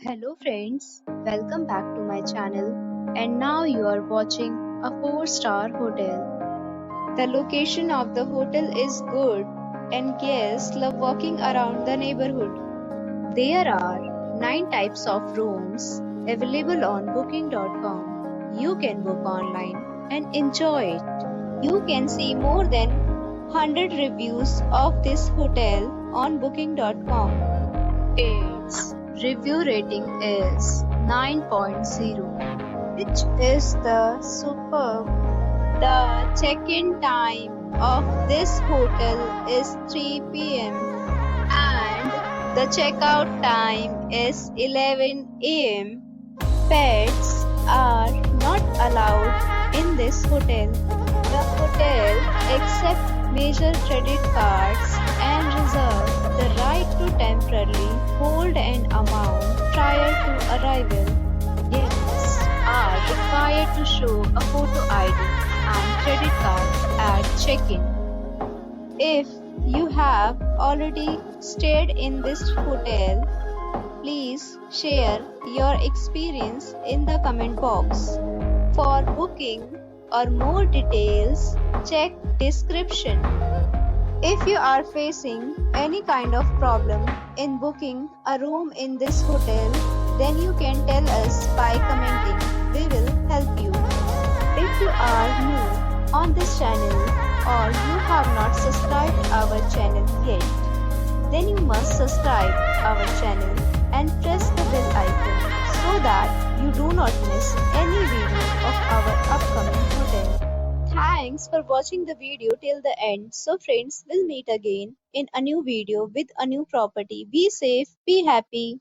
Hello friends, welcome back to my channel and now you are watching a 4-star hotel. The location of the hotel is good and guests love walking around the neighborhood. There are 9 types of rooms available on booking.com. You can book online and enjoy it. You can see more than 100 reviews of this hotel on booking.com. Its review rating is 9.0, which is the superb. The check-in time of this hotel is 3 p.m. and the checkout time is 11 a.m. Pets are not allowed in this hotel. The hotel accepts major credit cards and reserves the right to temporarily hold an amount prior to arrival. Guests are required to show a photo ID and credit card at check-in. If you have already stayed in this hotel, please share your experience in the comment box. For booking or more details, check description. If you are facing any kind of problem in booking a room in this hotel, then you can tell us by commenting. We will help you. If you are new on this channel or you have not subscribed our channel yet, then you must subscribe our channel and press the bell icon so that you do not miss any video of our upcoming hotel. Thanks for watching the video till the end. So friends, we'll meet again in a new video with a new property. Be safe, be happy.